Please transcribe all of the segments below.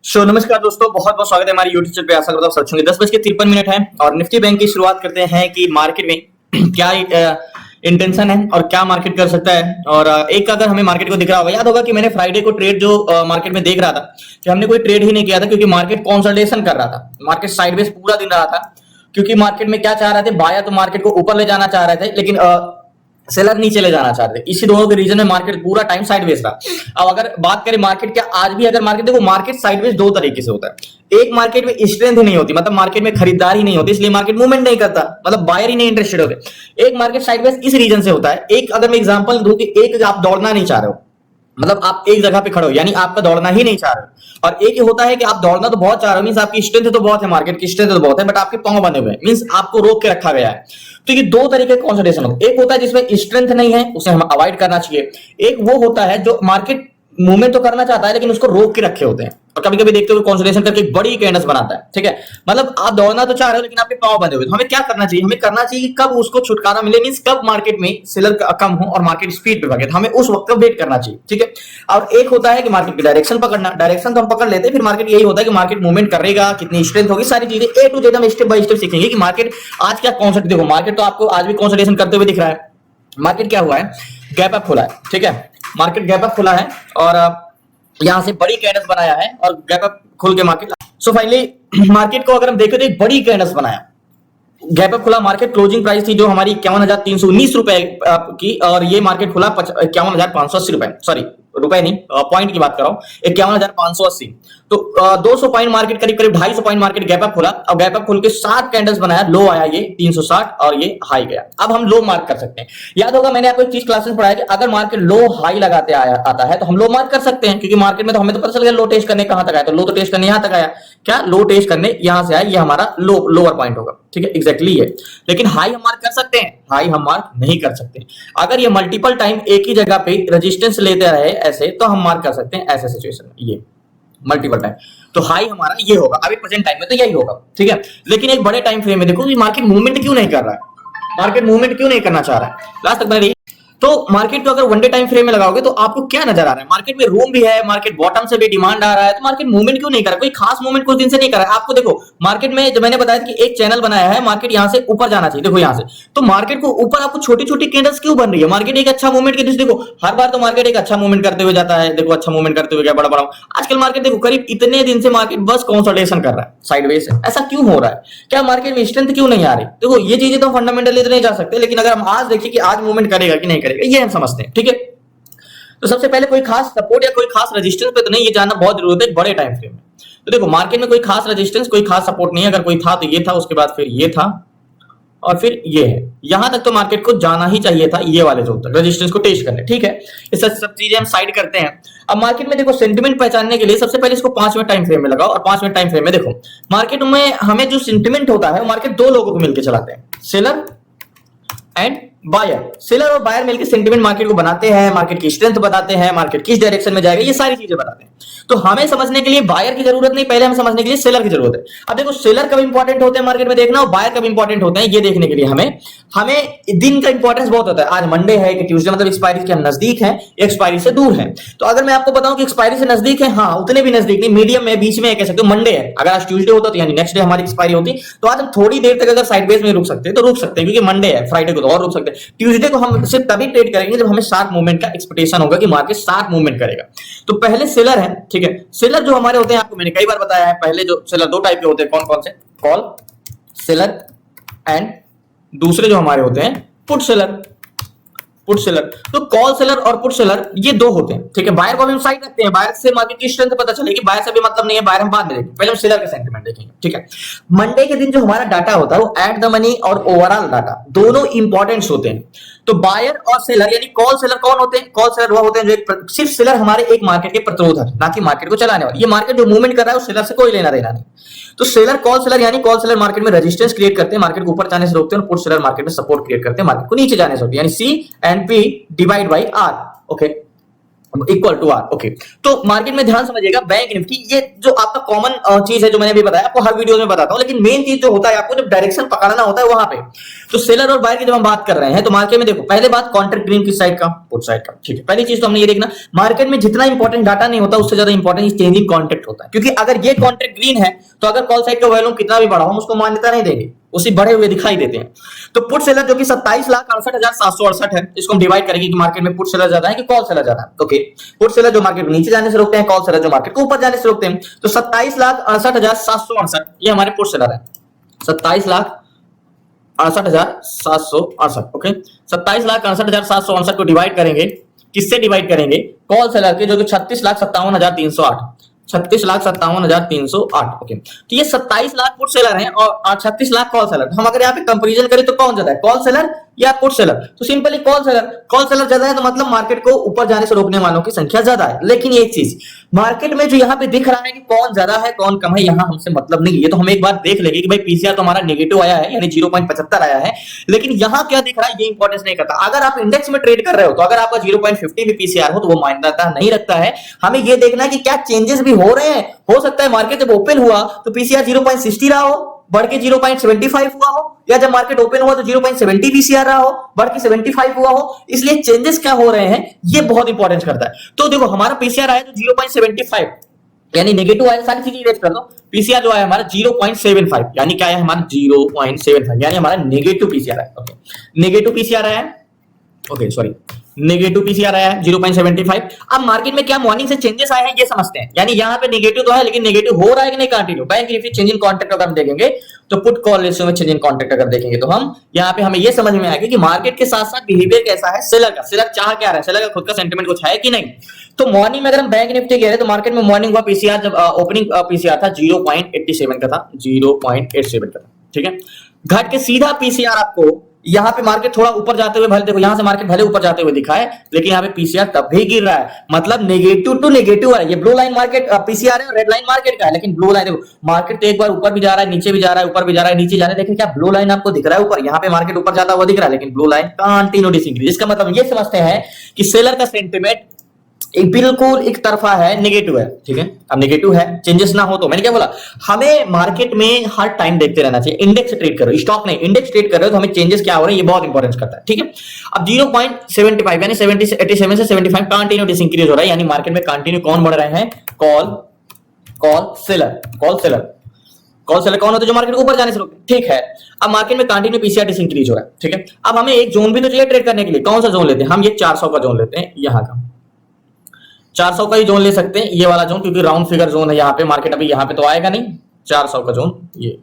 नमस्कार दोस्तों, बहुत बहुत स्वागत है हमारी यूट्यूब चैनल पे। आशा करता हूँ सब होंगे। 10:53 है और निफ्टी बैंक की शुरुआत करते हैं कि मार्केट में क्या इंटेंशन है और क्या मार्केट कर सकता है। और एक अगर हमें मार्केट को दिख रहा होगा, याद होगा कि मैंने फ्राइडे को ट्रेड जो मार्केट में देख रहा था कि हमने कोई ट्रेड ही नहीं किया था क्योंकि मार्केट कंसोलिडेशन कर रहा था। मार्केट साइडवेज पूरा दिन रहा था क्योंकि मार्केट में क्या चाह रहे थे, बायर तो मार्केट को ऊपर ले जाना चाह रहे थे लेकिन सेलर नीचे ले जाना चाहते थे। इसी दोनों के रीजन में मार्केट पूरा टाइम साइडवेज था। अब अगर बात करें मार्केट क्या आज भी, अगर मार्केट देखो, मार्केट साइडवेज दो तरीके से होता है। एक मार्केट में स्ट्रेंथ ही नहीं होती, मतलब मार्केट में खरीदार ही नहीं होती, इसलिए मार्केट मूवमेंट नहीं करता, मतलब बायर ही नहीं इंटरेस्टेड होते। एक मार्केट साइडवेज इस रीजन से होता है। एक अगर मैं एग्जांपल दूं कि एक आप दौड़ना नहीं चाह रहे हो, मतलब आप एक जगह पे खड़े हो यानी आपका दौड़ना ही नहीं चाह रहे हो, और एक ही होता है कि आप दौड़ना तो बहुत चाह रहे हो, मींस आपकी स्ट्रेंथ तो बहुत है, मार्केट की स्ट्रेंथ तो बहुत है, बट आपके पांव बंधे हुए हैं, मींस आपको रोक के रखा गया है। तो ये दो तरीके का कंसोलिडेशन होता है। एक होता है जिसमें स्ट्रेंथ नहीं है, उसे हम अवॉइड करना चाहिए। एक वो होता है जो मार्केट मूवमेंट तो करना चाहता है लेकिन उसको रोक के रखे होते हैं, और कभी कभी देखते हो कंसोलिडेशन करके एक बड़ी कैंडल्स बनाता है। ठीक है, मतलब आप दौड़ना तो चाह रहे हो लेकिन आपके पांव बंधे हुए। तो हमें क्या करना चाहिए, हमें करना चाहिए कि कब उसको छुटकारा मिले, मींस कब मार्केट में सेलर कम हो और मार्केट स्पीड पे भागे, तो हमें उस वक्त वेट करना चाहिए। ठीक है, और एक होता है कि मार्केट की डायरेक्शन पकड़ना। डायरेक्शन तो हम पकड़ लेते हैं, फिर मार्केट यही होता है कि मार्केट मूवमेंट करेगा, कितनी स्ट्रेंथ होगी, सारी चीजें ए टू जेड हम स्टेप बाय स्टेप सीखेंगे कि मार्केट आज क्या कॉन्सेप्ट। देखो मार्केट तो आपको आज भी कंसोलिडेशन करते हुए दिख रहा है। मार्केट क्या हुआ है, गैप अप खुला है। ठीक है, मार्केट गैप अप खुला है और यहां से बड़ी कैंडल्स बनाया है और गैप अप खुल के मार्केट फाइनली मार्केट को अगर हम देखें तो एक बड़ी कैंडल्स बनाया, गैप अप खुला। मार्केट क्लोजिंग प्राइस थी जो हमारी 51,319 रुपए की, और ये मार्केट खुला 51,580 रुपए, सॉरी रुपए नहीं, पॉइंट की बात कर रहा हूं, 51,580। तो 200 पॉइंट मार्केट, करीब करीब 250 पॉइंट मार्केट गैप अप खुला, और गैप अप खुल के 7 कैंडल्स बनाया। लो आया ये 360 और ये हाई गया। अब हम लो मार्क कर सकते हैं। याद होगा मैंने आपको एक चीज क्लासेस पढ़ाया कि अगर मार्केट लो हाई लगाते आता है तो हम लो मार्क कर सकते हैं, क्योंकि मार्केट में तो हमें तो पता चल गया लो टेस्ट करने कहां तक आया, तो लो तो टेस्ट करने यहां तक आया। क्या लो टेस्ट करने यहां से आया, ये हमारा लोअर पॉइंट होगा। ठीक है, एग्जैक्टली है। लेकिन हाई हम मार्क कर सकते हैं, हाई हम मार्क नहीं कर सकते। अगर ये मल्टीपल टाइम एक ही जगह पे रेजिस्टेंस लेते रहे ऐसे, तो हम मार्क कर सकते हैं ऐसे सिचुएशन में, ये मल्टीपल टाइम। तो हाई हमारा ये होगा, अभी प्रेजेंट टाइम में तो यही होगा। ठीक है, लेकिन एक बड़े टाइम फ्रेम में देखो कि मार्केट मूवमेंट क्यों नहीं कर रहा है, मार्केट मूवमेंट क्यों नहीं करना चाह रहा है। लास्ट तक मैंने तो मार्केट को अगर वन डे टाइम फ्रेम में लगाओगे तो आपको क्या नजर आ रहा है, मार्केट में रूम भी है, मार्केट बॉटम से भी डिमांड आ रहा है, तो मार्केट मूवमेंट क्यों नहीं कर रहा, कोई खास मूवमेंट कुछ दिन से नहीं कर रहा है। आपको देखो मार्केट में जब मैंने बताया कि एक चैनल बनाया है, मार्केट यहां से ऊपर जाना चाहिए, देखो यहां से, तो मार्केट को ऊपर आपको छोटी छोटी कैंडल्स क्यों बन रही है। मार्केट एक अच्छा मूवमेंट के देखो, हर बार तो मार्केट एक अच्छा मूवमेंट करते हुए जाता है, देखो अच्छा मूवमेंट करते हुए गया बड़ा बड़ा। आजकल मार्केट देखो करीब इतने दिन से मार्केट बस कंसोलिडेशन कर रहा है साइडवेज से। ऐसा क्यों हो रहा है, क्या मार्केट में स्ट्रेंथ क्यों नहीं आ रही। देखो ये चीजें तो फंडामेंटली तो नहीं जा सकते, लेकिन अगर हम आज देखिए कि आज मूवमेंट करेगा कि नहीं करेगा, ये हम समझते हैं। ठीक है, तो सबसे पहले कोई खास सपोर्ट या कोई खास रेजिस्टेंस पे तो नहीं, ये जानना बहुत जरूरत है बड़े टाइम फ्रेम में। तो देखो मार्केट में कोई खास रेजिस्टेंस, कोई खास सपोर्ट नहीं है। अगर कोई था तो ये था, उसके बाद फिर ये था और फिर ये है। यहां तक तो मार्केट को जाना ही चाहिए था, ये वाले जोन तक रेजिस्टेंस को टेस्ट करने। ठीक है, ये सब चीजें हम साइड करते हैं। अब मार्केट में देखो सेंटिमेंट पहचानने के लिए सबसे पहले इसको 5 मिनट टाइम फ्रेम में लगाओ, और 5 मिनट टाइम फ्रेम में देखो मार्केट में हमें जो सेंटिमेंट होता है, मार्केट दो लोगों को मिलकर चलाते हैं, सेलर एंड बायर। सेलर और बायर मिलकर सेंटिमेंट मार्केट को बनाते हैं, मार्केट की स्ट्रेंथ बताते हैं, मार्केट किस डायरेक्शन में जाएगा, ये सारी चीजें बताते हैं। तो हमें समझने के लिए बायर की जरूरत नहीं, पहले हमें समझने के लिए सेलर की जरूरत है। अब देखो सेलर कब इंपॉर्टेंट होते हैं मार्केट में देखना, और बायर कब इंपॉर्टेंट होते हैं ये देखने के लिए हमें दिन का इंपॉर्टेंस बहुत होता है। आज मंडे है कि ट्यूसडे, मतलब एक्सपायरी के हम नजदीक हैं, एक्सपायरी से दूर है। तो अगर मैं आपको बताऊं कि एक्सपायरी से नजदीक है, हाँ उतने भी नजदीक नहीं, मीडियम में, बीच में कह सकते हो। मंडे है, अगर आज ट्यूसडे होता तो यानी नेक्स्ट डे हमारी एक्सपायरी होती, तो आज हम थोड़ी देर तक अगर साइडवेज में रुक सकते हैं तो रुक सकते हैं, क्योंकि मंडे है। फ्राइडे को तो और रुक सकते हैं। ट्यूसडे को हम सिर्फ तभी ट्रेड करेंगे जब हमें शार्प मूवमेंट का एक्सपेक्टेशन होगा कि मार्केट शार्प मूवमेंट करेगा। तो पहले सेलर है। ठीक है, सेलर जो हमारे होते हैं, आपको मैंने कई बार बताया है, पहले जो सेलर दो टाइप के होते हैं, कौन कौन से, कॉल सेलर एंड दूसरे जो हमारे होते हैं पुट सेलर। पुट सेलर, तो कॉल सेलर और पुट सेलर ये दो होते हैं। ठीक है, बायर को भी हम साइड रखते हैं, बायर से मार्केट की स्ट्रेंथ पता चलेगी, बायर से भी मतलब नहीं है, बायर हम बाद में देखेंगे, पहले हम सेलर का सेंटीमेंट देखेंगे। ठीक है, मंडे के दिन जो हमारा डाटा होता है वो एट द मनी और ओवरऑल डाटा दोनों इंपॉर्टेंट होते हैं। तो बायर और सेलर यानी कॉल सेलर कौन होते हैं, कॉल सेलर वो होते हैं जो सिर्फ सेलर हमारे एक मार्केट के प्रतिरोध है, ना कि मार्केट को चलाने वाले। ये मार्केट जो मूवमेंट कर रहा है उस सेलर से कोई लेना देना नहीं। तो सेलर कॉल सेलर यानी कॉल सेलर मार्केट में रेजिस्टेंस क्रिएट करते हैं, मार्केट को ऊपर जाने से रोकते हैं, और पुट सेलर मार्केट में सपोर्ट क्रिएट करते हैं, मार्केट को नीचे जाने से रोकते हैं, यानी C and P divide by R. Okay, equal to R. Okay, तो मार्केट में ध्यान समझिएगा, बैंक निफ्टी ये जो आपका कॉमन चीज है जो मैंने अभी बताया, आपको हर वीडियो में बताता हूं, लेकिन मेन चीज जो होता है आपको जब डायरेक्शन पकड़ना होता है वहां पे, तो सेलर और बायर की जब हम बात कर रहे हैं तो मार्केट में देखो, पहले बात कॉन्ट्रैक्ट ग्रीन किस साइड का, पुट साइड का। ठीक है, पहली चीज तो हमने ये देखना, मार्केट में जितना इंपॉर्टेंट डाटा नहीं होता उससे ज्यादा इंपॉर्टेंट चेंजिंग कॉन्ट्रैक्ट होता है, क्योंकि अगर ये कॉन्ट्रैक्ट ग्रीन है तो अगर कॉल साइड का वॉल्यूम कितना भी बड़ा हम उसको मान्यता नहीं देंगे, उसी बढ़े हुए दिखाई देते हैं। तो पुट सेलर जो कि 27,68,768 है, इसको हम डिवाइड करेंगे कि मार्केट में पुट सेलर ज्यादा है कि कॉल सेलर ज्यादा है। ओके, पुट सेलर जो मार्केट को नीचे जाने से रोकते हैं, कॉल सेलर जो मार्केट को ऊपर जाने से रोकते हैं। तो 27,68,768 ये हमारे पुट सेलर है, 27,68,768। ओके, 27,68,768 को डिवाइड करेंगे, किससे डिवाइड करेंगे, कॉल सेलर के जो कि 36,57,308, 36,57,308। ओके, तो ये 27 लाख पुट सेलर हैं और 36 लाख कॉल सेलर। हम अगर यहाँ पे कंपैरिजन करें तो कौन ज्यादा है, कॉल सेलर या पुट सेलर? तो सिंपली कॉल सेलर ज्यादा है, तो मतलब मार्केट को ऊपर जाने से रोकने वालों की संख्या ज्यादा है। लेकिन एक चीज मार्केट में जो यहाँ पे दिख रहा है कि कौन ज्यादा है कौन कम है, यहाँ हमसे मतलब नहीं, ये तो हम एक बार देख लेंगे कि भाई पीसीआर तो हमारा नेगेटिव आया है, यानी 0.75 आया है, लेकिन यहाँ क्या दिख रहा है ये इंपॉर्टेंस नहीं करता। अगर आप इंडेक्स में ट्रेड कर रहे हो तो अगर आपका 0.50 भी पीसीआर हो तो वो मान्यता नहीं रखता है। हमें ये देखना है कि क्या चेंजेस भी हो रहे हैं। हो सकता है मार्केट जब ओपन हुआ तो पीसीआर 0.60 रहा हो, बढ़ के 0.75 हुआ हो, या जब मार्केट ओपन हुआ तो 0.70 पीसीआर रहा हो, बढ़ के 75 हुआ हो। इसलिए चेंजेस क्या हो रहे हैं ये बहुत इंपॉर्टेंस करता है। तो देखो हमारा पीसीआर आया तो 0.75 यानी नेगेटिव आया, सारी चीजें इरेज कर दो। पीसीआर जो आया हमारा 0.75 यानी क्या है हमारा 0.75 यानी हमारा नेगेटिव पीसीआर है। ओके, नेगेटिव पीसीआर आया है, ओके सॉरी नेगेटिव पीसीआर आया है 0.75। अब मार्केट में क्या मॉर्निंग से चेंजेस आए हैं ये समझते हैं, यानी यहाँ पे नेगेटिव तो है लेकिन नेगेटिव हो रहा है कि नहीं continue. Bank Nifty changing contract अगर हम देखेंगे तो पुट कॉल रेशियो में चेंजिंग कॉन्ट्रैक्ट अगर देखेंगे तो हम यहाँ पे हमें ये समझ में आएगा कि मार्केट के साथ साथ बिहेवियर कैसा है सेलर का, सेलर चाह क्या रहा है, सेलर का खुद का सेंटिमेंट कुछ है कि नहीं। तो मॉर्निंग में अगर हम बैंक निफ्टी कह रहे तो मार्केट में मॉर्निंग हुआ पीसीआर जब ओपनिंग पीसीआर था 0.87 का था, 0.87 का था। ठीक है, घट के सीधा पीसीआर आपको यहाँ पे मार्केट थोड़ा ऊपर जाते हुए, भले देखो यहाँ से मार्केट भले ऊपर जाते हुए दिखा है लेकिन यहाँ पे पीसीआर तब भी गिर रहा है, मतलब नेगेटिव टू नेगेटिव है। ये ब्लू लाइन मार्केट पीसीआर है और रेड लाइन मार्केट का है, लेकिन ब्लू लाइन देखो मार्केट तो एक बार ऊपर भी जा रहा है, नीचे भी जा रहा है, ऊपर भी जा रहा है, नीचे जा रहा है। देखिए क्या ब्लू लाइन आपको दिख रहा है ऊपर, यहाँ पे मार्केट ऊपर जाता हुआ दिख रहा है लेकिन ब्लू लाइन कंटिन्यू डिसइंक्रीज। इसका मतलब ये समझते हैं कि सेलर का सेंटिमेंट एक बिल्कुल एक तरफा है, नेगेटिव है। ठीक है, अब नेगेटिव है चेंजेस ना हो तो मैंने क्या बोला, हमें मार्केट में हर टाइम देखते रहना चाहिए। इंडेक्स ट्रेड करो, स्टॉक नहीं, इंडेक्स ट्रेड कर रहे हो तो हमें चेंजेस क्या हो रहे हैं ये बहुत इंपॉर्टेंस करता है। ठीक है, अब 0.75 यानी 87 से 75 कंटिन्यू डिसइंक्रीज हो रहा है, यानी मार्केट में कंटिन्यू कौन बढ़ रहे हैं, कॉल सेलर कौन होते हैं जो मार्केट को ऊपर जाने से रोकते हैं। ठीक है, अब मार्केट में कंटिन्यू पीसीआर डिसइंक्रीज हो रहा है। ठीक है, अब हमें एक जोन भी तो चाहिए ट्रेड करने के लिए, कौन सा जोन लेते हैं हम, ये 400 का जोन लेते हैं, यहाँ का 400 का ही जोन ले सकते हैं, ये वाला जोन, क्योंकि राउंड फिगर जोन है यहाँ पे। मार्केट अभी यहाँ पे तो आएगा नहीं, 400 का जोन ये।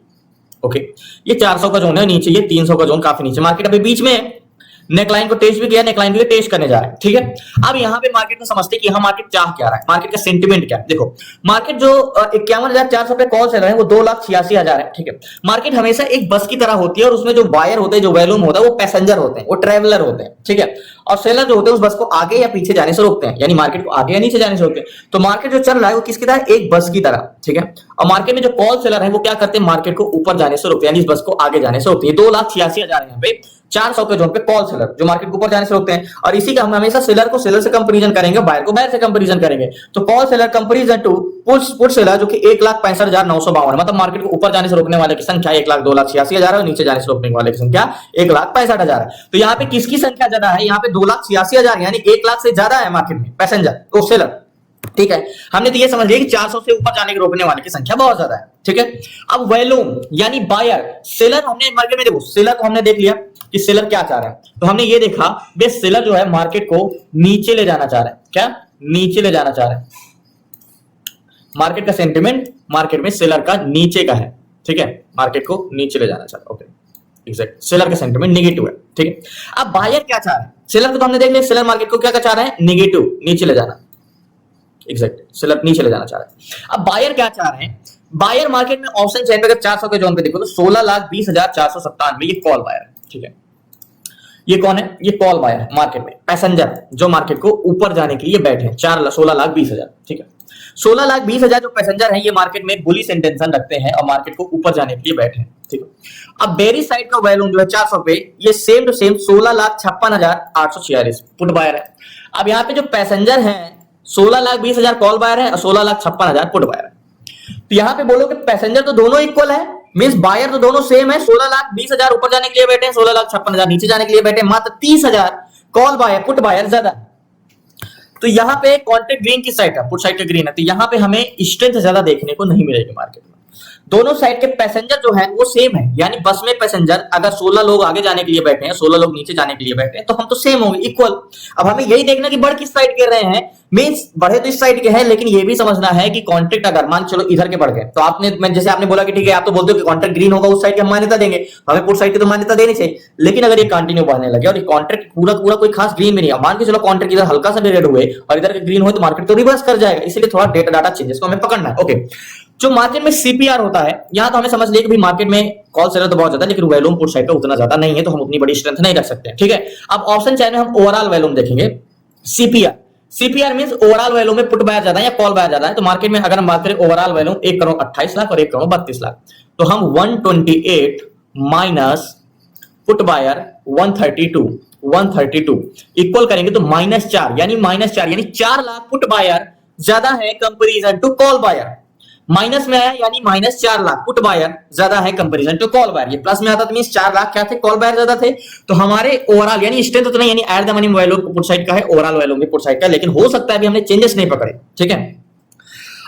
ओके, ये 400 का जोन है, नीचे ये 300 का जोन काफी नीचे, मार्केट अभी बीच में है। नेकलाइन को टेस्ट भी किया, नेकलाइन भी टेस्ट करने जा रहा है। ठीक है, अब यहाँ पे मार्केट को समझते हैं कि यहाँ मार्केट चाह क्या रहा है, मार्केट का सेंटिमेंट क्या है। देखो मार्केट जो 51,400 पे कॉल सेलर है वो 2,86,000 है। ठीक है, मार्केट हमेशा एक बस की तरह होती है और उसमें जो बायर होते हैं, जो वॉल्यूम होता है वो पैसेंजर होते हैं, वो ट्रेवलर होते हैं। ठीक है, और सेलर जो होते हैं उस बस को आगे या पीछे जाने से रोकते हैं, यानी मार्केट को आगे या नीचे जाने से रोकते हैं। तो मार्केट जो चल रहा है वो किसकी तरह, एक बस की तरह। ठीक है, और मार्केट में जो कॉल सेलर है वो क्या करते हैं, मार्केट को ऊपर जाने से रोकते हैं, यानी इस बस को आगे जाने से रोकते हैं। 2,86,000 यहाँ पे 400 के जोन पे कॉल सेलर जो मार्केट को ऊपर जाने से रोकते हैं, और इसी का हम हमेशा सेलर को सेलर से कंपैरिजन करेंगे, बायर को बायर से कंपैरिजन करेंगे। तो call seller comparison to put seller जो कि 1,65,952, मतलब मार्केट को ऊपर जाने से रोकने वाले की संख्या 1,02,86,000 है और नीचे जाने से रोकने वाले की संख्या 1,65,000 है। तो यहाँ पे किसकी संख्या ज्यादा है, यहाँ पे 2,86,000 यानी 1 लाख से ज्यादा है मार्केट में पैसेंजर तो सेलर। ठीक है, हमने तो ये समझ लिया कि 400 से ऊपर जाने के रोकने वाले की संख्या बहुत ज्यादा है। ठीक है, अब वॉल्यूम यानी बायर सेलर, हमने मार्केट में देखो सेलर को हमने देख लिया कि सेलर क्या चाह रहा है, तो हमने ये देखा बे सेलर जो है मार्केट को नीचे ले जाना चाह रहा है। क्या नीचे ले जाना चाह रहा है, मार्केट का सेंटिमेंट मार्केट में सेलर का नीचे का है। ठीक है, मार्केट को नीचे ले जाना चाह रहा है। ओके, एग्जैक्ट, सेलर का सेंटिमेंट नेगेटिव है। ठीक है, अब बायर क्या चाह रहा है, सेलर को तो हमने देख लिया, सेलर मार्केट को क्या चाह रहा है, नेगेटिव, नीचे ले जाना। एग्जैक्ट, सेलर नीचे ले जाना चाह रहा है। अब बायर क्या चाह रहे हैं, बायर मार्केट में ऑप्शन चेन पे अगर 400 के जोन पे देखो तो 16,20,497 ये कॉल बायर है। ठीक है, ये कौन है, ये कॉल बायर है मार्केट में, पैसेंजर जो मार्केट को ऊपर जाने के लिए बैठे हैं, 16,20,000। ठीक है, 16,20,000 जो पैसेंजर हैं ये मार्केट में बुलिश इंटेंशन रखते हैं और मार्केट को ऊपर जाने के लिए बैठे हैं। ठीक है, अब बेरी साइड का वैल्यूम जो है 400 पे, ये same to same 16,56,846 put buyer है। अब यहाँ पे जो पैसेंजर हैं 16,20,000 कॉल बायर है और 16,56,000 पुट बायर है। तो यहां पे बोलो कि पैसेंजर तो दोनों इक्वल है, मींस बायर तो दोनों सेम है, 16,20,000 ऊपर जाने के लिए बैठे हैं, 16,56,000 नीचे जाने के लिए बैठे हैं, मात्र 30,000 कॉल बायर पुट बायर ज्यादा। तो यहां पे कॉन्ट्रैक्ट ग्रीन की साइड है, पुट साइड का ग्रीन है, तो यहां पे हमें स्ट्रेंथ ज्यादा देखने को नहीं मिलेगी मार्केट में। दोनों साइड के पैसेंजर जो है वो सेम है, यानी बस में पैसेंजर अगर 16 लोग आगे जाने के लिए बैठे हैं, 16 लोग नीचे जाने के लिए बैठे हैं, तो हम तो सेम होंगे, इक्वल। अब हमें यही देखना कि बढ़ किस साइड के रहे हैं, मींस बढ़े तो इस साइड के हैं, लेकिन ये भी समझना है कि कॉन्ट्रैक्ट अगर मान चलो इधर के बढ़ गए, तो आपने जैसे आपने बोला कि ठीक है, आप तो बोलते हो कि कॉन्ट्रैक्ट ग्रीन होगा उस साइड की हम मान्यता देंगे, हमें पुट साइड की तो मान्यता देनी चाहिए। लेकिन अगर ये कंटिन्यू बढ़ने लगे और कॉन्ट्रैक्ट पूरा पूरा कोई खास ग्रीन भी नहीं है, मान के चलो कॉन्ट्रैक्ट इधर हल्का सा भी रेड हुए और इधर ग्रीन हुए, तो मार्केट तो रिवर्स कर जाएगा। इसलिए थोड़ा डाटा चेंजेस को हमें पकड़ना है। ओके, जो मार्केट में सीपीआर होता है, यहां तो हमें समझ लिया कि भाई मार्केट में कॉल सेलर तो बहुत ज्यादा है, लेकिन वॉल्यूम पुट साइड पे उतना ज्यादा नहीं है, तो हम उतनी बड़ी स्ट्रेंथ नहीं रख सकते। ठीक है, अब ऑप्शन चेन में हम ओवरऑल वॉल्यूम देखेंगे। CPR, CPR means overall volume में पुट बायर ज्यादा है या कॉल बायर ज्यादा है। तो मार्केट में अगर हम बात करें ओवरऑल वॉल्यूम 1,28,00,000 और 1,32,00,000, तो हम 128 माइनस पुट बायर 132 इक्वल करेंगे तो -4, यानी -4 यानी 4 लाख पुट बायर ज्यादा है comparison to call buyer. Minus में आया यानी -4 लाख पुट बायर ज्यादा है कंपैरिजन टू कॉल बायर। ये प्लस में आता तो मींस 4 लाख क्या थे, कॉल बायर ज्यादा थे। तो हमारे ओवरऑल यानी स्ट्रेंथ उतना यानी at the money value put side का है, ओवरऑल वैल्यू भी पुट साइड का, लेकिन हो सकता है अभी हमने चेंजेस नहीं पकड़े। ठीक है,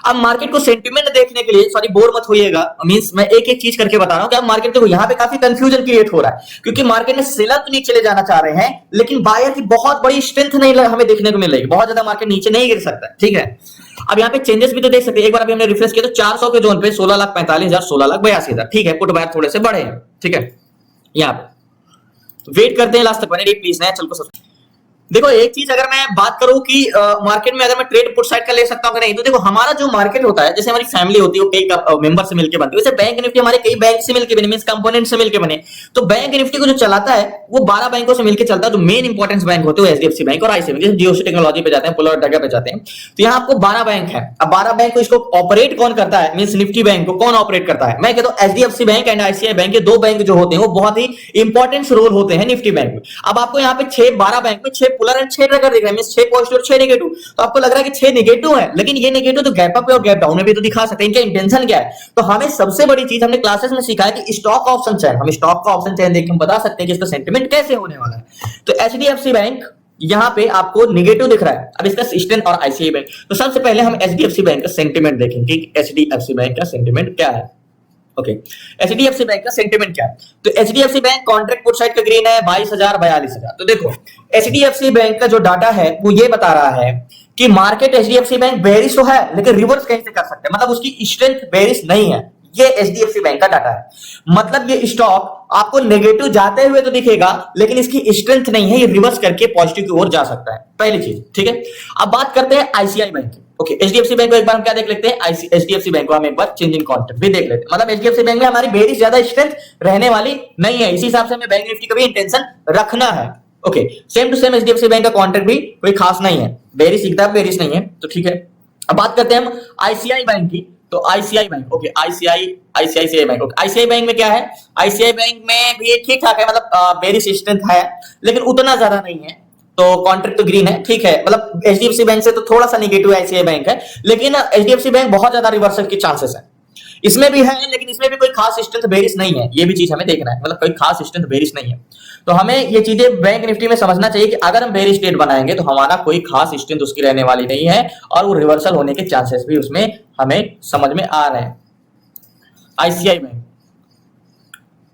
अब मार्केट को सेंटिमेंट देखने के लिए, सॉरी बोर मत होइएगा, मींस मैं एक एक चीज करके बता रहा हूं कि अब मार्केट देखो यहां पे काफी कंफ्यूजन क्रिएट हो रहा है, क्योंकि मार्केट में सेलर तो नीचे ले जाना चाह रहे हैं, लेकिन बायर की बहुत बड़ी स्ट्रेंथ नहीं हमें देखने को मिलेगी, बहुत ज्यादा मार्केट नीचे नहीं गिर सकता। ठीक है, अब यहाँ पे चेंजेस भी तो देख सकते हैं। एक बार अभी हमने रिफ्रेश किया तो 400 के जोन पे 16,45,000 16,82,000। ठीक है, पुट बायर थोड़े से बढ़े हैं। ठीक है, यहाँ पे वेट करते हैं लास्ट तक, बने रहिए प्लीज। नया चल को देखो, एक चीज अगर मैं बात करूं कि मार्केट में अगर मैं ट्रेड पुट साइड का ले सकता हूं कि नहीं, तो देखो हमारा जो मार्केट होता है, जैसे हमारी फैमिली होती है, कई मेंबर से मिलकर बनती है, वैसे बैंक निफ्टी हमारे कई बैंक से मिलकर बने, मींस कंपोनेंट से मिलकर बने। तो बैंक निफ्टी को जो चलाता है वो 12 बैंकों से मिलकर चलता है। जो मेन इंपॉर्टेंस बैंक होते हैं एचडीएफसी बैंक और आईसीआईसीआई, जैसे जियो टेक्नोलॉजी पे जाते हैं, पोलर डगा पे जाते हैं। तो यहाँ आपको 12 बैंक है। अब 12 बैंक को इसको ऑपरेट कौन करता है, मींस निफ्टी बैंक को कौन ऑपरेट करता है? मैं कहता हूं HDFC bank and ICICI bank, के दो बैंक जो होते हैं वो बहुत ही इंपॉर्टेंट रोल होते हैं निफ्टी बैंक में। अब आपको यहाँ पे 12 बैंक में 6 पुलर एंड 6 ट्रैकर दिख रहे हैं, 6 पॉजिटिव और 6 नेगेटिव। तो आपको लग रहा है कि 6 नेगेटिव है, लेकिन ये नेगेटिव तो गैप अप और गैप डाउन में भी तो दिखा सकते हैं। इनका इंटेंशन क्या है? तो हमें सबसे बड़ी चीज हमने क्लासेस में सीखा है कि स्टॉक ऑप्शन चेन, हम स्टॉक का ऑप्शन चेन देख के हम बता सकते हैं कि इसका सेंटिमेंट कैसे होने वाला है। तो एचडीएफसी बैंक यहां पे आपको नेगेटिव दिख रहा है। अब इसका स्टेट और आईसीआईसीआई बैंक, तो सबसे पहले हम एचडीएफसी बैंक का सेंटिमेंट देखेंगे कि एचडीएफसी बैंक का सेंटिमेंट क्या है। ओके, एचडीएफसी बैंक का सेंटिमेंट क्या है? तो HDFC bank contract put side का ग्रीन है 22,000 42,000। तो देखो एचडीएफसी बैंक का जो डाटा है वो ये बता रहा है कि मार्केट एचडीएफसी बैंक बेरिश तो है, लेकिन रिवर्स कैसे कर सकते हैं, मतलब उसकी स्ट्रेंथ बेरिश नहीं है। ये एचडीएफसी बैंक का डाटा है, मतलब ये स्टॉक आपको नेगेटिव जाते हुए तो दिखेगा, लेकिन इसकी स्ट्रेंथ नहीं है, ये रिवर्स करके पॉजिटिव की ओर जा सकता है, पहली चीज। ठीक है, अब बात करते हैं आईसीआई बैंक की। ओके, एचडीएफसी बैंक को एक बार हम क्या देख लेते हैं, एचडीएफसी बैंक को हम एक बार चेंज इन कॉन्ट्रैक्ट भी देख लेते हैं। मतलब एचडीएफसी बैंक में हमारी बेरिश ज्यादा स्ट्रेंथ रहने वाली नहीं है, इसी हिसाब से हमें बैंक निफ्टी का भी इंटेंशन रखना है। Okay, same to same HDFC bank का कॉन्ट्रैक्ट भी कोई खास नहीं है, बेरिश एकदम बेरिश नहीं है। तो ठीक है, अब बात करते हैं हम आईसीआई बैंक की। तो ICI bank, okay, ICICI bank, okay, ICI bank में क्या है? आईसीआई बैंक में भी ठीक ठाक है, मतलब बेरिश स्ट्रेंथ है, लेकिन उतना ज्यादा नहीं है। तो कॉन्ट्रैक्ट तो ग्रीन है, ठीक है, मतलब एचडीएफसी बैंक से तो थोड़ा सा नेगेटिव आईसीआई बैंक है, लेकिन एचडीएफसी बैंक बहुत ज्यादा रिवर्सल के चांसेस है। इसमें भी है, लेकिन इसमें भी कोई खास स्ट्रेंथ बेरिश नहीं है, ये भी चीज हमें देखना है, मतलब कोई खास स्ट्रेंथ बेरिश नहीं है। तो हमें ये चीजें बैंक निफ्टी में समझना चाहिए कि अगर हम बेरिश ट्रेड बनाएंगे तो हमारा कोई खास स्ट्रेंथ उसकी रहने वाली नहीं है, और वो रिवर्सल होने के चांसेस भी उसमें हमें समझ में आ रहे हैं। आईसीआई बैंक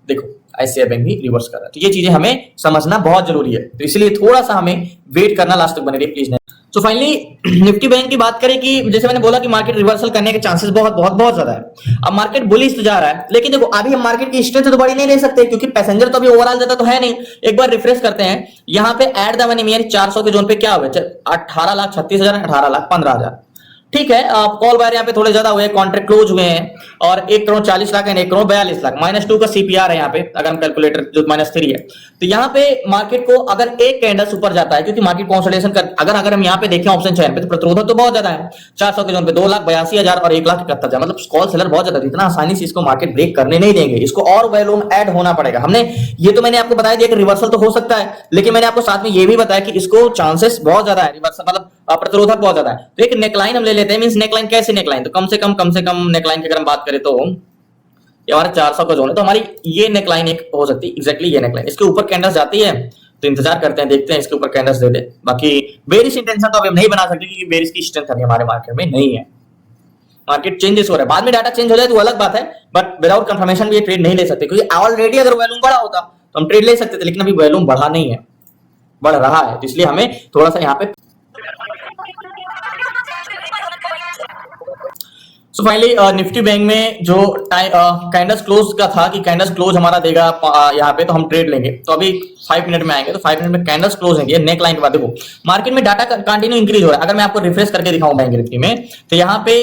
देखो, आईसीआई बैंक भी रिवर्स कर रहा है, तो ये चीजें हमें समझना बहुत जरूरी है, तो इसलिए थोड़ा सा हमें वेट करना लास्ट तक बने रहिए प्लीज। तो फाइनली निफ्टी बैंक की बात करें कि जैसे मैंने बोला कि मार्केट रिवर्सल करने के चांसेस बहुत बहुत बहुत ज्यादा है। अब मार्केट बुलिश तो जा रहा है, लेकिन देखो अभी हम मार्केट की स्ट्रेंथ तो बड़ी नहीं ले सकते, क्योंकि पैसेंजर तो अभी ओवरऑल ज्यादा तो है नहीं। एक बार रिफ्रेश करते हैं, यहाँ पे एट द मनी यानी 400 के जोन पे क्या हुआ, 18,36,000 18,15,000। ठीक है, कॉल बायर यहाँ पे थोड़े ज्यादा हुए, कॉन्ट्रैक्ट क्लोज हुए हैं और 1,40,00,000 एंड 1,42,00,000, -2 का सीपीआर है यहाँ पे, अगर हम कैलकुलेटर जो -3 है। तो यहाँ पे मार्केट को अगर एक कैंडल्स ऊपर जाता है, क्योंकि मार्केट कंसोलिडेशन कर, अगर हम यहाँ पे देखें ऑप्शन चैन पे, तो प्रतिरोधक तो बहुत ज्यादा है 400 के जोन पे, 2,82,000 और 1,71,000, मतलब कॉल सेलर बहुत ज्यादा, इतना आसानी से इसको मार्केट ब्रेक करने नहीं देंगे, इसको और वॉल्यूम ऐड होना पड़ेगा। हमने ये तो मैंने आपको बताया दिया कि रिवर्सल तो हो सकता है, लेकिन मैंने आपको साथ में ये भी बताया कि इसको चांसेस बहुत ज्यादा है रिवर्सल, मतलब प्रतिरोधक बहुत ज्यादा है। तो एक नेकलाइन हम ले लेते हैं, मींस नेकलाइन कैसे नेकलाइन, तो कम से कम नेकलाइन की अगर हम बात करें तो ये हमारा 400 का जोन है, तो हमारी ये नेकलाइन एक हो सकती है, एग्जैक्टली ये नेकलाइन, इसके ऊपर कैंडल्स जाती है तो इंतजार करते हैं, देखते हैं इसके ऊपर कैंडल्स दे दे। बाकी बेरिश इंटेंशन तो अभी हम नहीं बना सकते, क्योंकि बेरिश की स्ट्रेंथ अभी हमारे मार्केट में नहीं है, मार्केट चेंजेस हो रहा है, बाद में डाटा चेंज हो जाए तो अलग बात है, बट विदाउट कंफर्मेशन भी ये ट्रेड नहीं ले सकते, क्योंकि ऑलरेडी अगर वॉल्यूम बढ़ा होता तो हम ट्रेड ले सकते थे, लेकिन अभी वॉल्यूम बढ़ा नहीं है, बढ़ रहा है, तो इसलिए हमें थोड़ा सा यहाँ पे। सो फाइनली निफ्टी बैंक में जो कैंडल्स क्लोज का था कि कैंडल्स क्लोज हमारा देगा यहाँ पे, तो हम ट्रेड लेंगे, तो अभी 5 मिनट में आएंगे, तो 5 मिनट में कैंडल्स क्लोज होंगे नेक लाइन के बाद। देखो मार्केट में डाटा कंटिन्यू इंक्रीज हो रहा है, अगर मैं आपको रिफ्रेश करके दिखाऊं बैंक निफ्टी में, तो यहाँ पे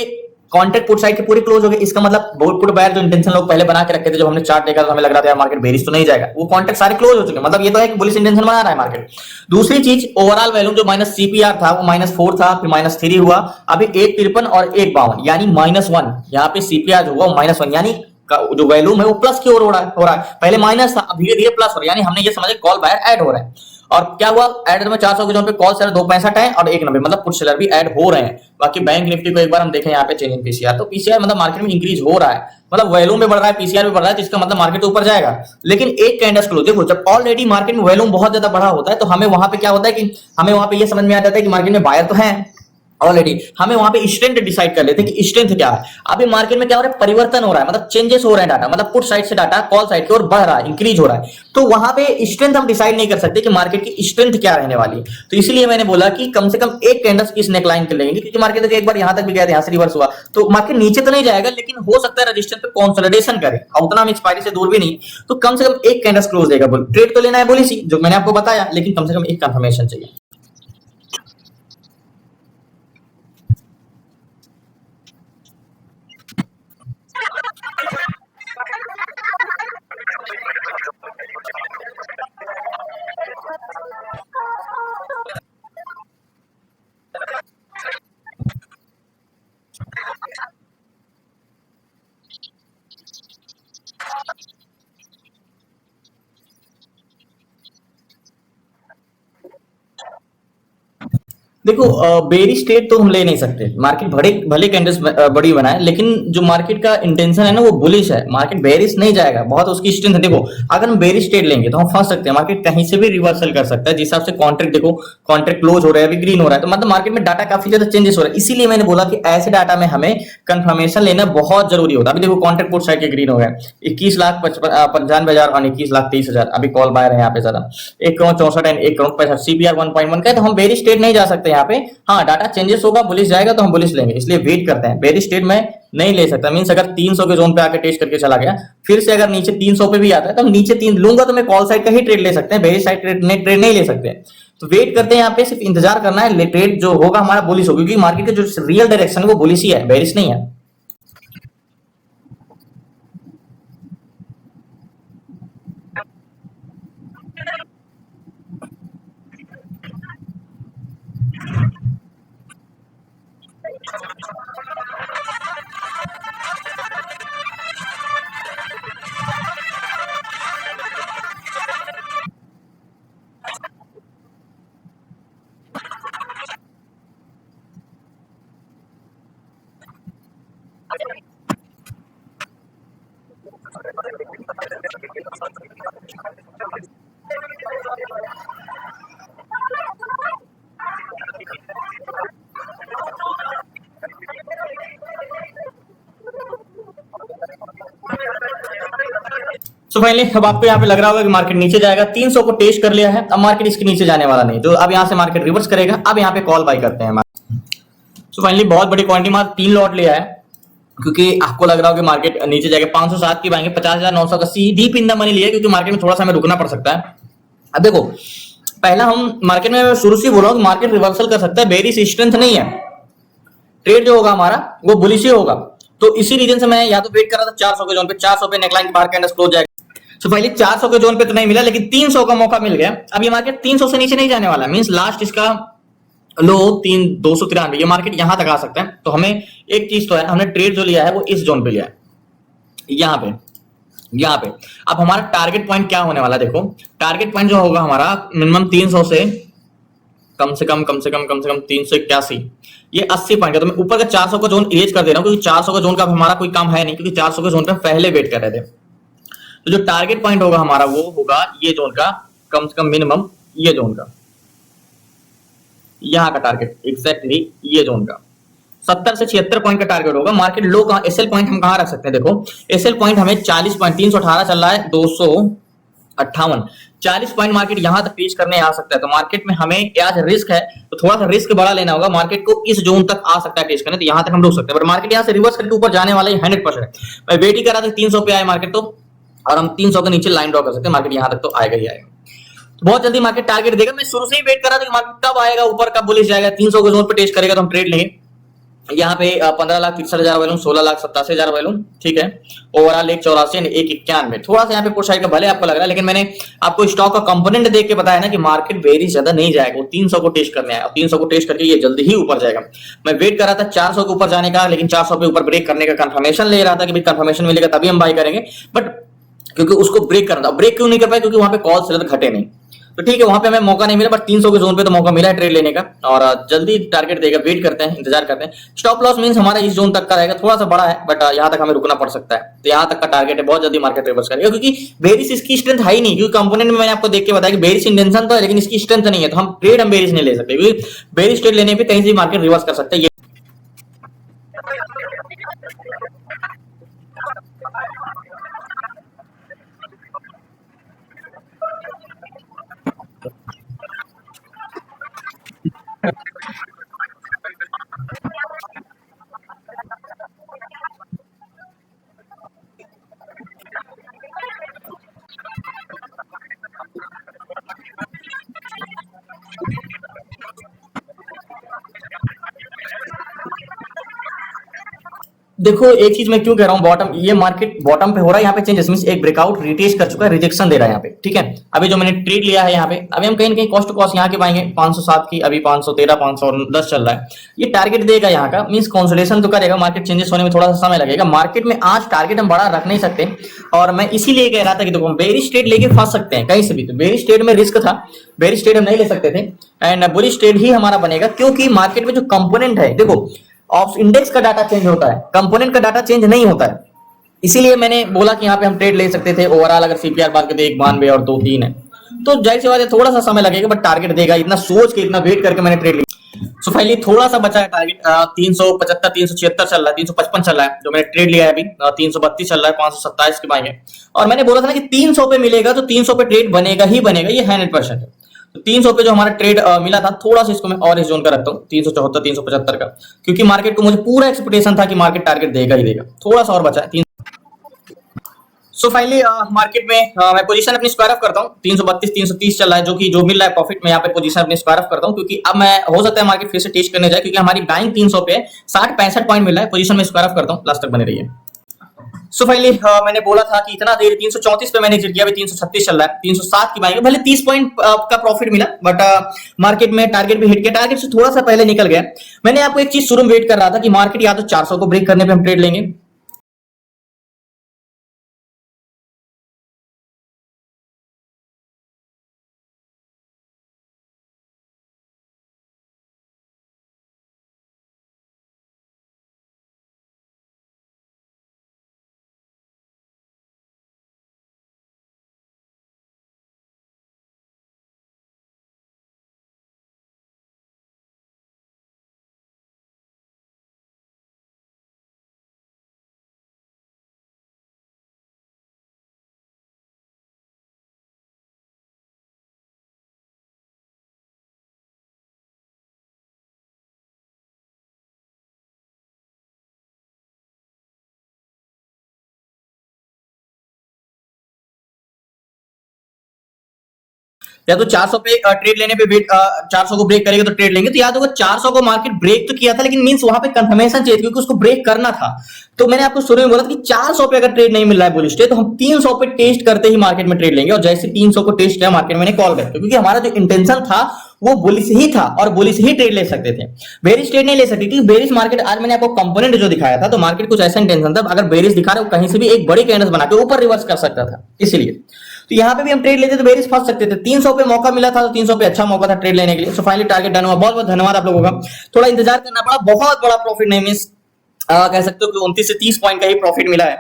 कॉन्ट्रैक्ट पुट साइड के पूरी क्लोज हो गए, इसका मतलब बहुत पुट बायर जो इंटेंशन लोग पहले बना के रखे थे, जब हमने चार्ट देखा तो हमें लग रहा था यार मार्केट बेरिश तो नहीं जाएगा, वो कॉन्ट्रैक्ट सारे क्लोज हो चुके हैं, मतलब ये तो है कि बुलिश इंटेंशन बना रहा है मार्केट। दूसरी चीज, ओवरऑल वैल्यूम जो माइनस सीपीआर था वो -4 था, फिर -3 हुआ, अभी 1,53 और 1,52 यानी -1, यहाँ पे सीपीआर जो हुआ -1, यानी जो वैल्यूम है वो प्लस की ओर हो रहा है, पहले माइनस था, अब धीरे धीरे प्लस हो रहा है, यानी हमने ये समझे कॉल बायर ऐड हो रहा है। और क्या हुआ, एडर में 400 के जोन पे कॉल सेलर 2.65 है और 1.90, मतलब पुट सेलर भी ऐड हो रहे हैं। बाकी बैंक निफ्टी को एक बार हम देखें यहाँ पे चेंजिंग पीसीआर, तो पीसीआर मतलब मार्केट में इंक्रीज हो रहा है, मतलब वॉल्यूम में बढ़ रहा है, पीसीआर भी बढ़ रहा है, तो इसका मतलब मार्केट ऊपर जाएगा। लेकिन एक कैंडल्स क्लोज, देखो जब ऑलरेडी मार्केट में वॉल्यूम बहुत ज्यादा बढ़ा होता है, तो हमें वहां पे क्या होता है कि हमें वहां पे ये समझ में आ जाता है कि मार्केट में बायर तो है ऑलरेडी, हमें वहां पे स्ट्रेंथ डिसाइड कर लेते हैं कि स्ट्रेंथ क्या है। अभी मार्केट में क्या हो रहा है, परिवर्तन हो रहा है, मतलब चेंजेस हो रहे हैं, डाटा मतलब पुट साइड से डाटा कॉल साइड की ओर बढ़ रहा है, इंक्रीज हो रहा है, तो वहां पे स्ट्रेंथ हम डिसाइड नहीं कर सकते कि मार्केट की स्ट्रेंथ क्या रहने वाली है। तो इसलिए मैंने बोला कि कम से कम एक कैंडल्स इस नेकलाइन के लेंगे, क्योंकि मार्केट एक बार यहां तक भी गया था, यहां से रिवर्स हुआ, तो मार्केट नीचे तो नहीं जाएगा, लेकिन हो सकता है रजिस्टर पे कंसोलिडेशन करे, और उतना हम एक्सपायरी से दूर भी नहीं, तो कम से कम एक कैंडल्स क्लोज देगा। ट्रेड तो लेना है बोली सी जो मैंने आपको बताया, लेकिन कम से कम एक कंफर्मेशन चाहिए। देखो बेरिश ट्रेड तो हम ले नहीं सकते, मार्केट भले भले कैंडल्स बड़ी बनाए, लेकिन जो मार्केट का इंटेंशन है ना वो बुलिश है, मार्केट बेरिश नहीं जाएगा, बहुत उसकी स्ट्रेंथ है। देखो अगर हम बेरिश ट्रेड लेंगे तो हम फंस सकते हैं, मार्केट कहीं से भी रिवर्सल कर सकता है, जिस हिसाब से कॉन्ट्रैक्ट देखो, कॉन्ट्रैक्ट क्लोज हो रहा है, अभी ग्रीन हो रहा है, तो मतलब मार्केट में डाटा काफी ज्यादा चेंजेस हो रहा है। इसीलिए मैंने बोला कि ऐसे डाटा में हमें कंफर्मेशन लेना बहुत जरूरी होता है। अभी देखो कॉन्ट्रैक्ट पुट साइड के ग्रीन हो गया, 21,95,000 और 21,30,000, अभी कॉल बायर है यहाँ पे ज्यादा, 1,64 एंड 1,65, सीपीआर 1.1 का है, तो हम बेरिश ट्रेड नहीं जा सकते यहाँ पे। हाँ डाटा चेंजेस होगा, बुलिश जाएगा तो हम बुलिश लेंगे, इसलिए वेट करते हैं। बेरिश ट्रेड में नहीं ले सकता, मींस अगर 300 के जोन पे आके टेस्ट करके चला गया, फिर से अगर नीचे 300 पे भी आता है तो हम नीचे 3 लूंगा, तो मैं कॉल साइड का ही ट्रेड ले सकते हैं, बेरिश साइड ट्रेड नहीं ले सकते। तो वेट करते हैं यहाँ पे, सिर्फ इंतजार करना है, ट्रेड जो होगा हमारा बुलिश होगा, क्योंकि मार्केट का जो रियल डायरेक्शन है वो बुलिश ही है, बेरिश नहीं है। सो फाइनली अब आपको यहाँ पे लग रहा होगा कि मार्केट नीचे जाएगा, 300 को टेस्ट कर लिया है, अब मार्केट इसके नीचे जाने वाला नहीं, तो अब यहाँ से मार्केट रिवर्स करेगा। अब यहाँ पे कॉल बाय करते हैं। सो फाइनली बहुत बड़ी क्वांटिटी में 3 लॉट लिया है, क्योंकि आपको लग रहा हो कि मार्केट नीचे जाएगा, 507 की बाएंगे, 50,980 डीप इन द मनी लिया, क्योंकि मार्केट में थोड़ा सा हमें रुकना पड़ सकता है। अब देखो पहला हम मार्केट में शुरू से बोल रहा हूँ कि मार्केट रिवर्सल कर सकता है, बेरिश स्ट्रेंथ नहीं है, ट्रेड जो होगा हमारा वो बुलिश ही होगा। तो इसी रीजन से मैं या तो वेट कर रहा था 400 के जोन पे, 400 पे नेकलाइन के बाहर कैंडल क्लोज जाएगा। सो फाइनली 400 के जोन पे तो नहीं मिला, लेकिन 300 का मौका मिल गया। अब ये मार्केट 300 से नीचे नहीं जाने वाला, मींस लास्ट इसका लो 293, ये मार्केट यहां तक आ सकता है। तो हमें एक चीज तो है, हमने ट्रेड जो लिया है वो इस जोन पे लिया है, यहाँ पे, यहाँ पे। अब हमारा टारगेट पॉइंट क्या होने वाला है, देखो टारगेट पॉइंट जो होगा हमारा मिनिमम 300 से कम से कम 381, ये 80 पॉइंट का। तो मैं ऊपर का 400 का जोन इरेज कर दे रहा हूँ, क्योंकि 400 का जोन का हमारा कोई काम है नहीं, क्योंकि 400 के जोन पे पहले वेट कर रहे थे। तो जो टारगेट पॉइंट होगा हमारा वो होगा ये जोन का, कम से कम मिनिमम ये जोन का, यहाँ का टारगेट एग्जैक्टली ये जोन का 70 से 76 पॉइंट का टारगेट होगा। मार्केट लो कहां, एसएल पॉइंट हम कहां रख सकते हैं, देखो एसएल पॉइंट हमें 40 पॉइंट, 318 चल रहा है, 258, 40 पॉइंट मार्केट यहां तक रीच करने आ सकता है। तो मार्केट में हमें आज रिस्क है, तो थोड़ा सा रिस्क बड़ा लेना होगा। मार्केट को इस जोन तक आ सकता है रीच करने, तो यहां तक हम रुक सकते हैं, बट मार्केट यहां से रिवर्स करके ऊपर जाने वाला है 100%। मैं वेट ही कर रहा था 300 पे आए मार्केट तो, और हम 300 के नीचे लाइन ड्रॉ कर सकते हैं, मार्केट यहां तक तो आएगा ही आएगा। तो बहुत जल्दी मार्केट टारगेट देगा। मैं शुरू से ही वेट कर रहा था कि मार्केट कब आएगा ऊपर, कब बुलिश जाएगा, 300 के जोन पे टेस्ट करेगा तो हम ट्रेड लेंगे। यहाँ पे 15,63,000 वैल्यूम, 16,87,000 वैल्यूम, ठीक है। ओवरऑल 184 191, थोड़ा सा यहाँ पे पुश साइड का भले आपको लग रहा है, लेकिन मैंने आपको स्टॉक का कंपोनेंट देख के बताया ना कि मार्केट वेरी ज्यादा नहीं जाएगा, वो 300 को टेस्ट करने आया, 300 को टेस्ट करके ये जल्दी ही ऊपर जाएगा। मैं वेट कर रहा था 400 के ऊपर जाने का, लेकिन 400 पे ऊपर ब्रेक करने का कंफर्मेशन ले रहा था कि कंफर्मेशन मिलेगा तभी हम बाय करेंगे, बट क्योंकि उसको ब्रेक करना था, ब्रेक क्यों नहीं कर पाए, क्योंकि वहां पे कॉल सेलर घटे नहीं। तो ठीक है, वहां पे हमें मौका नहीं मिला, बट 300 के जोन पे तो मौका मिला है ट्रेड लेने का, और जल्दी टारगेट देगा। वेट करते हैं, इंतजार करते हैं। स्टॉप लॉस मींस हमारा इस जोन तक का रहेगा, थोड़ा सा बड़ा है, बट यहाँ तक हमें रुकना पड़ सकता है। तो यहाँ तक का टारगेट है, बहुत जल्दी मार्केट रिवर्स करेगा, क्योंकि बेरिस इसकी स्ट्रेंथ है ही नहीं। क्योंकि कंपोनेंट में मैंने आपको देख के बताया कि बेरिस इंटेंशन तो है, लेकिन इसकी स्ट्रेंथ नहीं है, तो हम ट्रेड हम बेरिस नहीं ले सकते, क्योंकि बेरिस ट्रेड लेने पे कहीं से मार्केट रिवर्स कर सकते हैं। देखो एक चीज मैं क्यों कह रहा हूँ, बॉटम, ये मार्केट बॉटम पे हो रहा है, यहाँ पे चेंजेस मींस एक ब्रेकआउट रिटेस्ट कर चुका है, रिजेक्शन दे रहा है यहाँ पे, ठीक है। अभी जो मैंने ट्रेड लिया है यहाँ पे, अभी हम कहीं ना कहीं कॉस्ट टू कॉस्ट यहाँ के पाएंगे 507 की, अभी 513 510 चल रहा है। ये टारगेट देगा यहाँ का, मींस कंसोलिडेशन तो करेगा, मार्केट चेंजेस होने में थोड़ा सा समय लगेगा। मार्केट में आज टारगेट हम बड़ा रख नहीं सकते, और मैं इसीलिए कह रहा था कि देखो बेरिश ट्रेड लेके फंस सकते हैं कहीं से भी। तो बेरिश ट्रेड में रिस्क था, बेरिश ट्रेड हम नहीं ले सकते थे, एंड बुलिश ट्रेड ही हमारा बनेगा, क्योंकि मार्केट में जो कंपोनेंट है, देखो ऑफ इंडेक्स का डाटा चेंज होता है, कंपोनेंट का डाटा चेंज नहीं होता है। इसीलिए मैंने बोला कि यहाँ पे हम ट्रेड ले सकते थे। ओवरऑल अगर सीपीआर बात करते 192 और 2-3 है, तो जाहिर सी बात है थोड़ा सा समय लगेगा, बट टारगेट देगा। इतना सोच के, इतना वेट करके मैंने ट्रेड लिया। सो फाइनली थोड़ा सा बचा है टारगेट, 375 376 चल रहा है, 355 चल रहा है जो मैंने ट्रेड लिया है अभी, 332 चल रहा है, 527 के पाएंगे। और मैंने बोला था ना कि 300 पे मिलेगा तो 300 पे ट्रेड बनेगा ही बनेगा, ये 100% है। तो 300 पे जो हमारा ट्रेड मिला था, थोड़ा सा इसको मैं और इस जोन का रखता हूँ 374 375 का, क्योंकि मार्केट को मुझे पूरा एक्सपेक्टेशन था कि मार्केट टारगेट देगा ही देगा। थोड़ा सा और बचा है। सो फाइनली मार्केट में मैं पोजीशन अपनी स्क्वायर ऑफ करता हूँ, 332 330 चल रहा है, जो कि जो मिल रहा है प्रॉफिट में यहाँ पे पोजीशन अपनी स्क्वायर ऑफ करता हूँ, क्योंकि अब मैं हो सकता है मार्केट फिर से टेस्ट करने जाए, क्योंकि हमारी बाइंग 300 पे 60-65 पॉइंट मिल रहा है। पोजीशन में स्क्वायर ऑफ करता हूँ, लास्ट तक बने रहिए। सो फाइनली मैंने बोला था कि इतना देर 334 पे मैंने एग्जिट किया, अभी 336 चल रहा है, 307 की बाइंग, भले 30 पॉइंट का प्रॉफिट मिला, बट मार्केट में टारगेट भी हिट किया, टारगेट से थोड़ा सा पहले निकल गया। मैंने आपको एक चीज शुरू में वेट कर रहा था कि मार्केट या तो 400 को ब्रेक करने पे हम ट्रेड लेंगे, या तो 400 पे ट्रेड लेने पे 400 को ब्रेक करेगा तो ट्रेड लेंगे। तो याद होगा 400 को मार्केट ब्रेक तो किया था, लेकिन मींस वहां पे कंफर्मेशन चाहिए क्योंकि उसको ब्रेक करना था। तो मैंने आपको शुरू में बोला था कि 400 पे अगर ट्रेड नहीं मिल रहा है बुलिश ट्रेड तो हम 300 पे टेस्ट करते ही मार्केट में ट्रेड लेंगे। और जैसे 300 को टेस्ट किया मार्केट में मैंने कॉल बैक, क्योंकि हमारा जो इंटेंशन था वो बुलिश ही था और बुलिश ही ट्रेड ले सकते थे, बेरिश ट्रेड नहीं ले सकती थी। बेरिश मार्केट आज मैंने आपको कंपोनेंट जो दिखाया था, तो मार्केट कुछ ऐसा इंटेंशन था, अगर बेरिश दिखा रहे हो कहीं से भी एक बड़ी कैंडल्स बना के ऊपर रिवर्स कर सकता था, इसलिए तो यहां पे भी हम ट्रेड लेते तो बेरिश फंस सकते थे। 300 पे मौका मिला था तो 300 पे अच्छा मौका था ट्रेड लेने के लिए। सो फाइनली टारगेट डन हुआ। बहुत बहुत धन्यवाद आप लोगों का। थोड़ा इंतजार करना पड़ा, बहुत बड़ा प्रॉफिट नहीं मींस कह सकते हो कि 29 से 30 पॉइंट का ही प्रॉफिट मिला है,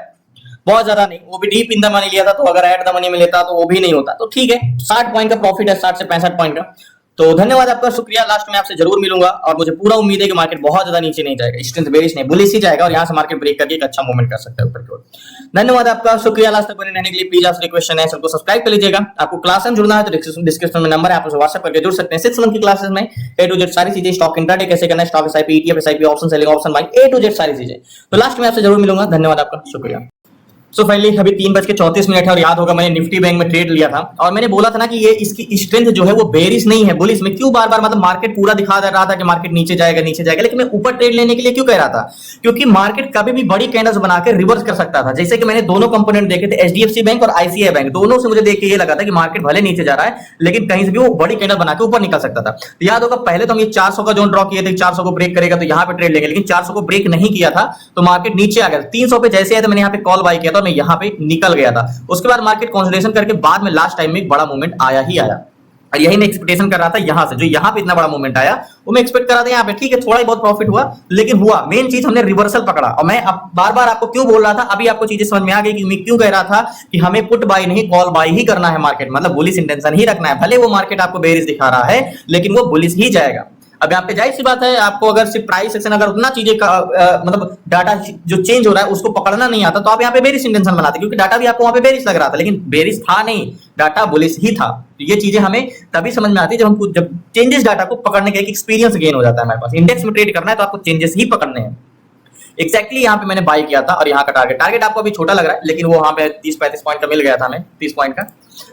बहुत ज्यादा नहीं, वो भी डीप इन द मनी लिया था। तो अगर एट द मनी में लेता तो वो भी नहीं होता। तो ठीक है, 60 पॉइंट का प्रॉफिट है, 60 से 65 पॉइंट का। तो धन्यवाद आपका, शुक्रिया। लास्ट में आपसे जरूर मिलूंगा और मुझे पूरा उम्मीद है कि मार्केट बहुत ज्यादा नीचे नहीं जाएगा, स्ट्रेंथ बेरिश नहीं बुलिश ही जाएगा और यहां से मार्केट ब्रेक करके एक अच्छा मूवमेंट कर सकता है ऊपर की ओर। धन्यवाद आपका, शुक्रिया लास्ट तक बने रहने के लिए। प्लीज आपसे रिक्वेस्ट है सबको सब्सक्राइब कर लीजिएगा। आपको क्लास में जुड़ना है तो डिस्क्रिप्शन में नंबर है, आप उसे व्हाट्सएप करके जुड़ सकते हैं। 6 मंथ की क्लासेस में ए टू जेड सारी चीजें, स्टॉक इंट्राडे कैसे करना है, stock SIP, ETF SIP, option selling, option buying, A to Z सारी चीजें। तो लास्ट में आपसे जरूर मिलूंगा। धन्यवाद आपका, शुक्रिया। सो फाइनली अभी 3:34 है और याद होगा मैंने निफ्टी बैंक में ट्रेड लिया था और मैंने बोला था ना कि ये इसकी स्ट्रेंथ जो है वो बेरिश नहीं है बुलिश में। क्यों बार बार मतलब मार्केट पूरा दिखा दे रहा था कि मार्केट नीचे जाएगा नीचे जाएगा, लेकिन मैं ऊपर ट्रेड लेने के लिए क्यों कह रहा था, क्योंकि मार्केट कभी भी बड़ी कैंडल्स बनाकर रिवर्स कर सकता था। जैसे कि मैंने दोनों कंपोनेंट देखे थे, एचडीएफसी बैंक और आईसीआई बैंक, दोनों से मुझे देख के ये लगा था कि मार्केट भले नीचे जा रहा है लेकिन कहीं से भी वो बड़ी कैंडल बनाकर ऊपर निकल सकता था। तो याद होगा पहले तो हम ये 400 का जोन ड्रॉ किए थे, 400 को ब्रेक करेगा तो यहाँ पे ट्रेड लेंगे, लेकिन 400 को ब्रेक नहीं किया था तो मार्केट नीचे आ गया। 300 पे जैसे आया तो मैंने यहाँ पे कॉल बाय किया था, मैं यहाँ पे निकल गया था। उसके बाद मार्केट कंसोलिडेशन करके बाद में लास्ट टाइम में एक बड़ा मूवमेंट आया ही आया और यही मैं एक्सपेक्टेशन कर रहा था यहां से, जो यहां पे इतना बड़ा मूवमेंट आया वो मैं एक्सपेक्ट कर रहा था यहाँ पे। ठीक है, थोड़ा ही बहुत प्रॉफिट हुआ लेकिन हुआ, मेन चीज हमने रिवर्सल पकड़ा। और मैं अब बार बार आपको क्यों बोल रहा था, अभी आपको चीजें समझ में आ गई कि मैं क्यों कह रहा था कि हमें पुट बाय नहीं कॉल बाय ही करना है मार्केट, मतलब बुलिश इंटेंशन ही रखना है। भले वो मार्केट आपको बेरिश दिखा रहा है लेकिन वो बुलिश ही जाएगा। अब यहाँ पे जाहिर सी बात है, आपको अगर सिर्फ प्राइस सेक्शन अगर उतना चीजें का मतलब डाटा जो चेंज हो रहा है उसको पकड़ना नहीं आता तो आप यहाँ पे बेरिश इंटेंशन बनाते, क्योंकि डाटा भी आपको वहां पे बेरिश लग रहा था लेकिन बेरिश था नहीं, डाटा बुलिश ही था। तो ये चीजें हमें तभी समझ में आती है जब चेंजेस डाटा को पकड़ने का एक एक्सपीरियंस गेन हो जाता है हमारे पास। इंडेक्स में ट्रेड करना है तो आपको चेंजेस ही पकड़ने हैं। एक्जैक्टली यहाँ पे मैंने बाय किया था और यहाँ का टारगेट आपको अभी छोटा लग रहा है लेकिन वो वहां पे 30-35 पॉइंट का मिल गया था हमें, 30 पॉइंट का।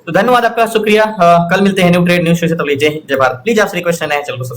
तो धन्यवाद आपका, शुक्रिया। कल मिलते हैं न्यू ट्रेड न्यूज से, तब लीजिए जय भारत। प्लीज आपसे रिक्वेस्ट है चैनल को